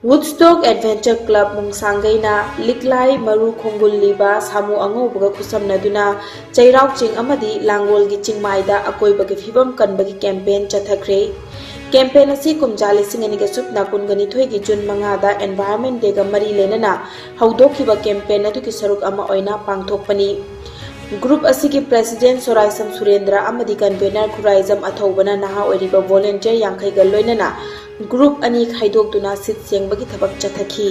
Woodstock Adventure Club Mungsangaina Liklai Maru Khongul Liba Samu Angobaga Kusamnaduna Chairau Ching Amadi Langol gi Chingmaida Akoibagi Fibam Kanbagi campaign Chathakre campaign asi Kumjali Singani Sup Nakun Gani Thoigi Jun Mangada Environment Day ga Mari Lenana Haudokiba campaign Atuki Saruk Ama Oina Pangthokpani Group asigi President Soraisam Surendra Amadi convener Khuraizam Athobana Naha Oriba volunteer Yankai ga loinana Group ani khaidokduna sit sengbagi thabak chathaki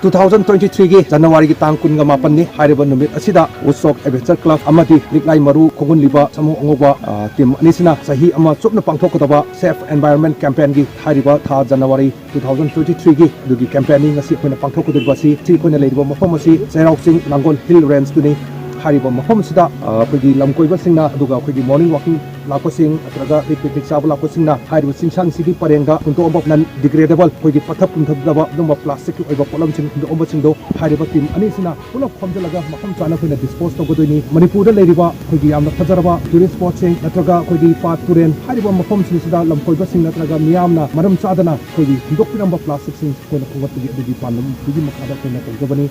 2023 gi January gi tang kun ga mapan ni hariba numit asida Woodstock Adventure Club amadi Liklai Maru Khongun liba samu angoba team anisina sahi ama chupna pangthokdaba safe environment campaign gi hariba tha January 2023 gi dugi campaigning ngasi khoina pangthokdaba si thi khoina leiba mafam asi Chairau Ching Langol Hill Range tuni hariba mafam sida khoi lamkoiba singna aduga khoi morning walking lakosing atraga picnic sabla lakosingna hariba singsang sigi parenga kunto obak nan degradable khoi pathap kunthadaba dumba plastic oiba polam sing kunto obak singdo hariba team ani sina pulap khomjalaga mafam chana khoina dispose togodoni Manipur da leiriba khoi yamna fajaraba tourist spot sing atraga khoi pat turen hariba mafam sida lamkoiba sing atraga miyamna maram chadana khoi hindokpiramba plastic sing khoina khongatgi dugi panam dugi makada khoina tongobani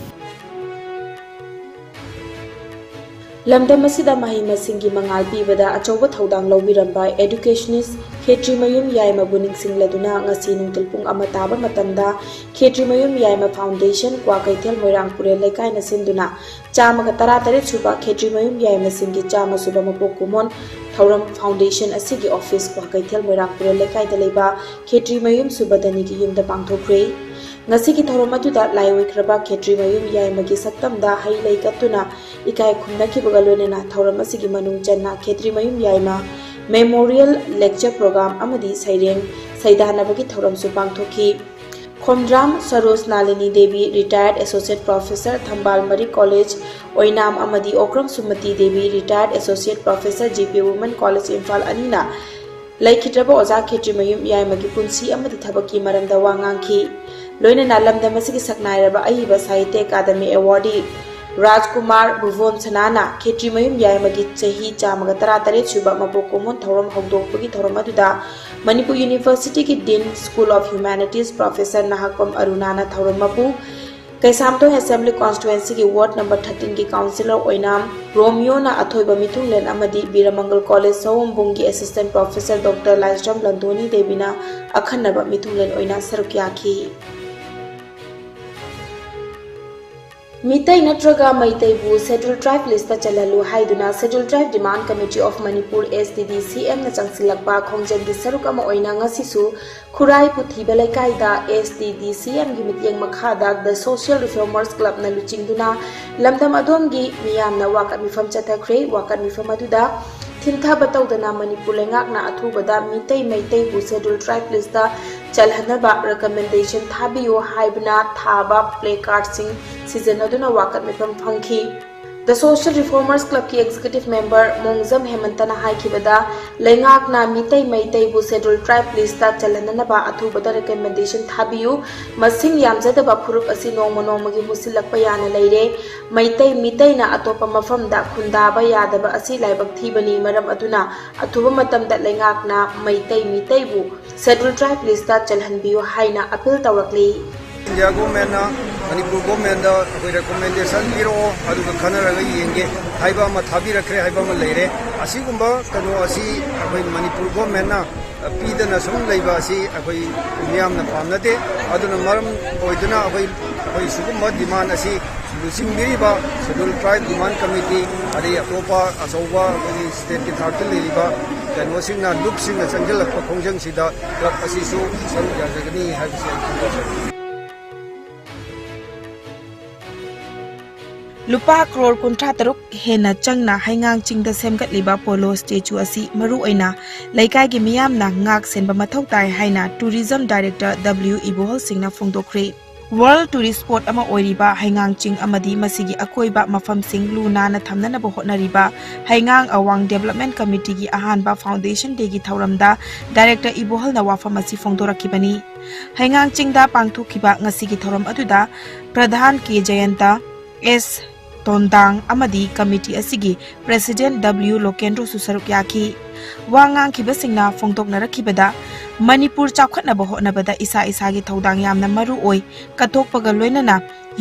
Lamdam asida mahi masingi mangal pibada achoba thaudang lawbiramba educationist Khetri Mayum Yaima buning singladuna ngasi nungtil pung ama taba matamda Khetri Mayum Yaima Foundation kwa kaithel Moirangpure lekai na sinduna chama ka taratare chuba Khetri Mayum Yaima singi chama suba mapok kumon Thauram Foundation asigi office kwa kaithel Moirangpure lekai da leiba Khetri Mayum subadani ki yumda pangthokre ngasi ki thorom atuda laiwikraba Khetri Mayum Yaima gi saktamda hai leikatuna ikai khumna ki bagalone thauram asigi manung channa Khetri Mayum Yaima Memorial Lecture Program Amadi Saireng Saidanabagi Thoram Supang Thoki Khomdram Saros Nalini Devi Retired Associate Professor Thambal Mari College Oinam Amadi Okram Sumati Devi Retired Associate Professor GP Women College Imphal Anina Laikhitraba Oza Khetri Mayum Yaimagi Punsi Amadi Thabaki Maramda Wangangki Loina Nalamdamasigi Saknairaba Ahiba Sahitya Academy Awardee Rajkumar Bhuvon Sanana Khetri Mayum Yaimagi Chahi Chamaga Taratare Chuba Mabokomon Thoram Hogdokpagi Thoram aduda Manipur University ki Dean School of Humanities Professor Nahakom Arunana Thoram mapu Kaisamtong Assembly Constituency ki Ward number 13 ki Councillor Oinam Romeo na Athoiba Mithunglen Amadi Biramangal College Sowombunggi Assistant Professor Dr. Laisram Landoni Devina Akhanaba Mithunglen Oina Sarukyaki Mitai Natraga Maitai Bu Scheduled Tribe List Chalalu Haiduna Scheduled Tribe Demand Committee of Manipur SDDCM na Changsilakpa Khongjen gi Sarukama Oina ngasisu Khurai Puthiba Laikaida SDDCM gi mityeng makhada The Social Reformers Club na luchingduna lamdam adomgi miyamna wakat mifam chathakre wakat mifam aduda Thinta Batawdana Manipur Lengakna Athubada Mitai Maitai Bu Scheduled Tribe List Chalhanaba recommendation Thabiyo Haibna Thaba placard sing season aduna wakat mifam phangki The Social Reformers Club ki executive member Mongzam Hemantana haikibada Lengakna Mitai Maitai Bu Scheduled Tribe List Chalhanaba Athubada recommendation Thabiyu Masing Yamjadaba Phurup asi nongma nongmagi musilakpa yana leire Mitai na atopa mafamda khundaba yadaba asi laibak thibani maram aduna athuba matamda Lengakna Mitai bu Scheduled Tribe List chalhanbiyo haina appeal tawrakli India government Manipur government recommendation biro aduga khanaraga yenge haiba ma thabirakre haiba ma leire asigumba kano asi akoi Manipur government na pidana sum leiba asi akoi miyamna pamnate aduna maram oiduna akoi sugumba demand asi lusingbiriba Scheduled Tribe Demand Committee adi atopa asoba state ki thakil leiba kano singna loop singna changjal khongjang sida club asisu saru jagani habisi Lupa crore kuntra taruk hena changna haingang chingda semgatliba polo statue asi maru oina laikai gi miyam na ngak senba mathau tai haina tourism director W Ibohol Singna phongdokre World Tourist Spot ama oiriba haingang ching amadi masigi akoiba mafam sing luna na thamnana bo honariba haingang awang development committee gi ahanba foundation de gi thauramda director Ibohol na wafam asi phongdorakibani haingang chingda pangthukiba ngasi gi thauram aduda pradhan K Jayanta S Tondang Amadi Committee Asigi President W Lokendro Susarukyaki वा ngang-khibasingna phongdoknarakibada Manipur chawkhatnaba hotnabada isa isagi thodang yamna maru oi katokpaga loinana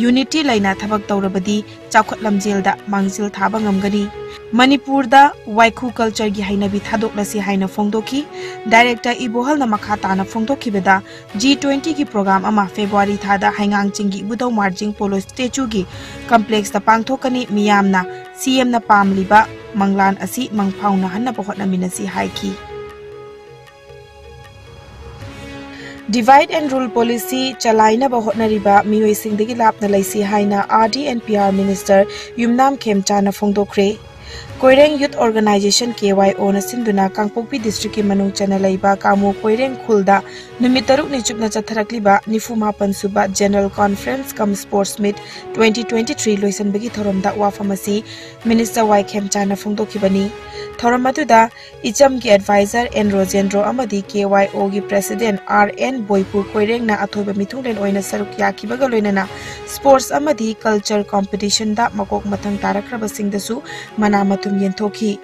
unity laina thabak tawrabadi chawkhatlamjelda mangjil thaba ngamgani Manipur da waikhu culture gi hainabi thadoklasi haina phongdoki director ibohal na makha tana phongdokibada G20 gi program ama February thada haingang chingi budau marjing polo statue gi complex ta pangthokani miyamna CM na pamliba manglan asi mangphauna hanna bohotna minasi haiki Divide and rule policy chalaina ba hotnariba mioi singdagi lapna laisi haina RD and PR minister Yumnam Khemchana phongdokre Koireng Youth Organization KYO na sinduna Kangpokpi district ki manung chana laiba kamu Koireng khulda numit taruk ni chupna chatharakliba nifumapan suba General Conference cum Sports Meet 2023 loisan bagi thoromda wafamasi Minister Y Khemchana phongdokhibani thoram aduda Iscom ki advisor N Rojendro amadi KYO gi president RN Boypur Koireng na athoiba mithunglen oina saruk yakibaga loinana sports amadi culture competition da makok mathang tarakraba singdasu mana matum yenthokhi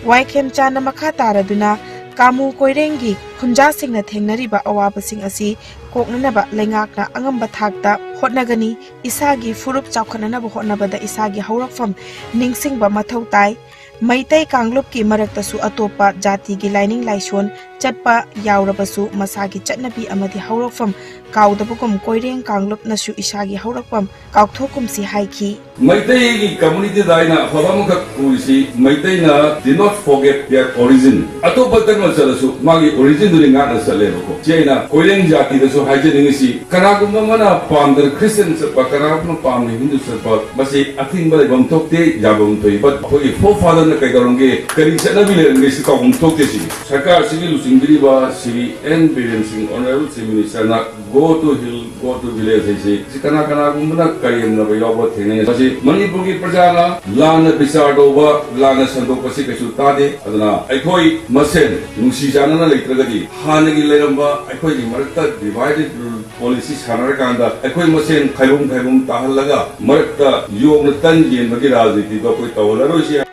Y Khemchana makha taraduna kamu Koirengi khunja singna thengnariba awabasing asi koknanaba lengakna angamba thakta hotnagani isagi furup chawkhananaba hotnabada isagi haurakfam ningsingba mathau tai Maitai Kanglup ki maraktasu atopa jati gi lining laishon chatpa yaurabasu masagi chatnabi amadi haurakfam kaudabugum Koireng Kanglup nasu isagi haurakfam kauthokum si haiki Maitai ki community daina hobamukha kuisi Maitai na did not forget their origin atopa tangma salasu magi origin duri ngana salebako chena Koireng jati dasu hajeningi kanagumma mana pamdar Christian pa kanagumma pamni Hindu pa basi athingba bamthokte jabum toi but hoi forefather na kaidaronge kari chanabi le si kaumthokte si sarkar sigi lusingriba sigi and balancing honorable chief minister na go to hill go to village si kanagumma kari na yoba thene basi Manipur ki prajana lana bisardoba lana sandopasi kasu tade adana aikoi masen nusi janana leitragadi hanagi leramba aikoi gi marakta divided policy sanarkanda aikoi masen khaibum tahallaga marakta yogna tan yen bagi rajniti do koi tawlaroi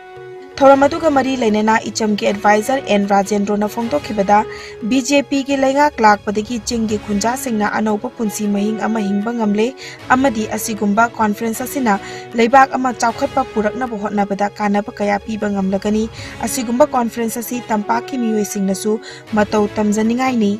Thoramaduga mari lainana Iscom ki advisor N Rajendro na phongdokhibada BJP ki laingak lakpadagi chinggi khunja singna anoba punsi mahing ama hingba ngamle amadi asigumba conference asina leibak ama chawkhatpa purakna bohotnabada kanaba kaya piba ngamlagani asigumba conference asi tampaki mioi singnasu matau tamjaningai ni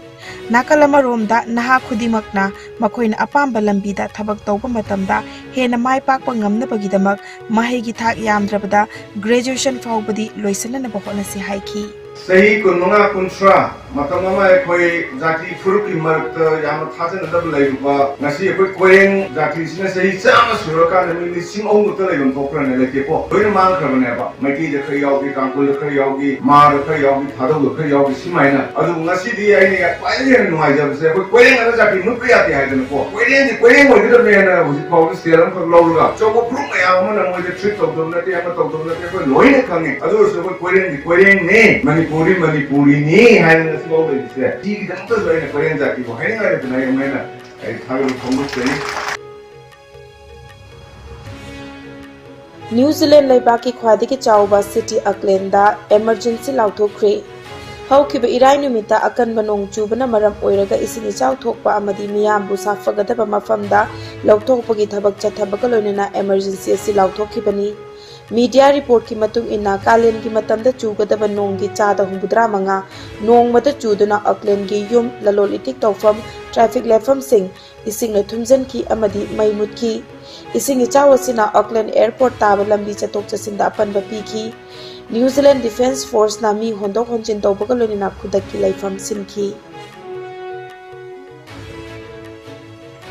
nakalama romda naha khudimakna makoina apamba lambida thabak tawba matamda hena mai pakpa ngamnabagidamak mahegi thak yamdrabada graduation faubadi loisanana bohona si haiki Sahi kunmunga kuntra matamama ekoi jati furuki marakta yama thajanadab lairuba ngasi ekoi Koireng jati sina sahi chama suraka nami lising ong uta laibam thokrane leke po loina mang khrabane ba maiki de khari yaugi kangkul de khari yaugi mar de khari yaugi thadau de khari yaugi simaina adu ngasi di aini ya paile nuai jab se ekoi Koireng ana jati nukri ati haidana po Koireng oi de mena usi pawdi seram khak lawla chobo phrum ya amana moi de trip to dom na ti ama to dom na ti ekoi loina khange adu se ekoi Koireng ne Manipuri ni haina small bit di kita tu lain Koireng jati ko haina ada tu naik mana ai thagal kongus ni New Zealand laibaki khwadiki chawba city Auckland da emergency lauthokre haukiba irai numita akan banong chubana maram oiraga isini chaw thokpa amadi miyam bu safagadaba mafamda lauthokpagi thabak chathabaga loinana emergency asi lauthokibani Media report ki matung ina kalen ki matamda chugadaba nong gi chada humbudra manga nong mata chuduna Auckland gi yum lalol itik tawfam traffic lefam sing ising na thumjan ki amadi maimut ki ising chawasina Auckland airport taba lambi chatok chasinda apan bapi ki New Zealand Defence Force na mi hondok honchin tawbaga lonina khudaki laifam sinki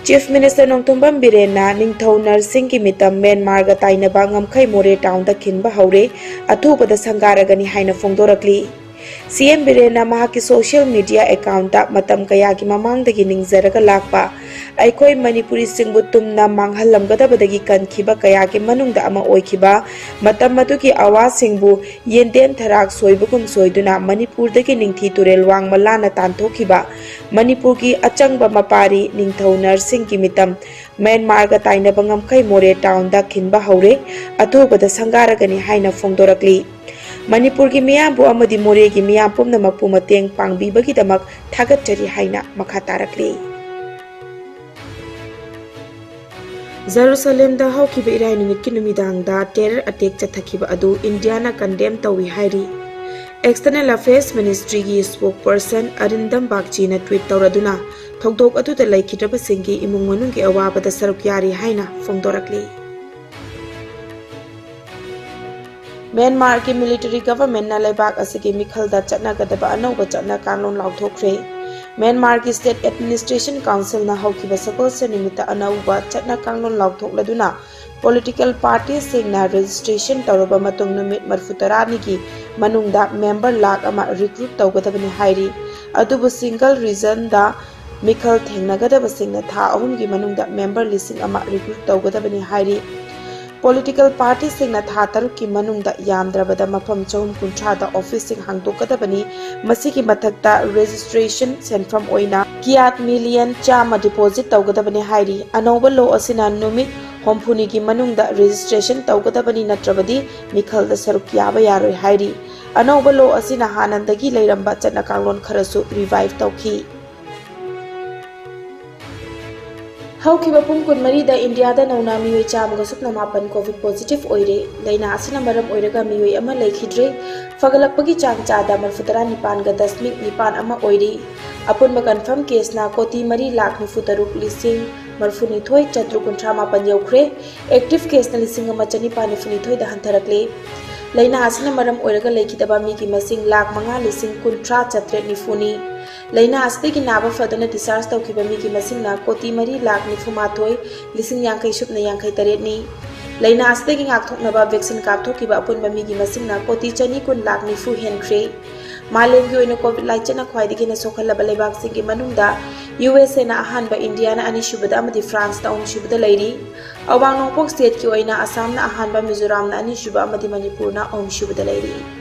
Chief Minister Nongtumbam Birena Ningthau Nursing ki mitam Myanmar ga tainaba ngamkhai more town da khinba haure athupada sangaragani haina phongdorakli CM Birena mahaki social media account da matam kaya ki mamangdagi ningzaraga lakpa aikoi Manipuri singbu tumna manghalamgadabadagi kankhiba kaya ki manungda ama oikhiba matam matuki awaz singbu yendem tharak soibugum soiduna Manipur dagi ningthi turel wang malana tantokhiba Manipur ki achangba mapari Ningthau Nursing ki mitam Myanmar ga tainaba ngamkhai more town da khinba haure athubada sangaragani haina phongdorakli Manipur ki miyam bu amadi more ki miyam pumnamak pu mateng pangbibagidamak thagatjari haina makha tarakle. Jerusalem da haukiba irai numit ki numidangda terror attack chathakiba adu India na condemn tawi hairi. External Affairs Ministry ki spokesperson Arindam Bagchi na tweet tawraduna thokdok adu da laikhidraba singgi imung manung ki awabada saruk yari haina fongdorakle. Myanmar ki military government na laibak asigi mikhal da chatna gadaba anauba chatna kanglon lauthokre. Myanmar ki State Administration Council na haukiba sakol sa nimita anauba chatna kanglon lauthokladuna political parties sing na registration tawraba matung numit marfutarani ki manungda member lak ama recruit tawgadabani hairi. Adubu single reason da mikhal thengnagadaba singna tha ahum ki manungda member listing ama recruit tawgadabani hairi. Political parties singna tha taruk ki manungda yamdrabada mafam chahum kunthada office sing hangdokadabani masiki mathakta registration senfam oina kiat million chama deposit tawgadabani hairi. Anoba law asina numit homphuni ki manungda registration tawgadabani natrabadi mikhal da saruk yaba yaroi hairi. Anoba law asina hanandagi leiramba chatna kanglon kharasu revive tawki. Haukiba pung kun mari da India da nauna mioi chamaga supna mapan COVID positive oire laina asina maram oiraga mioi ama laikhidre fagalakpagi chang chada marfutara nipan ga 10.9 ama oire apunba confirm case na koti mari lakh nifutaruk lising marfuni thoi chatru kuntra mapan yaukre active case na lising ama chani pani funi thoi da hantarakle laina asina maram oiraga laikhidaba mi ki masing lakh manga lising kuntra chatre nifuni laina asde ki naba fadana discharge tawkiba mi ki masing na koti mari lakh nifumathoi lising yankai supna yankai taret ni laina asde ki ngak thoknaba vaccine kap thokiba apunba mi ki masing na koti chani kun lakh nifu henkre malem gi oina covid lai chana khwaidigi na sokhalaba lebak sing gi manungda USA na ahanba India na ani shubada amadi France na shubada lairi awang nongpok state ki oina Assam na ahanba Mizoram na ani shuba amadi Manipur na shubada lairi.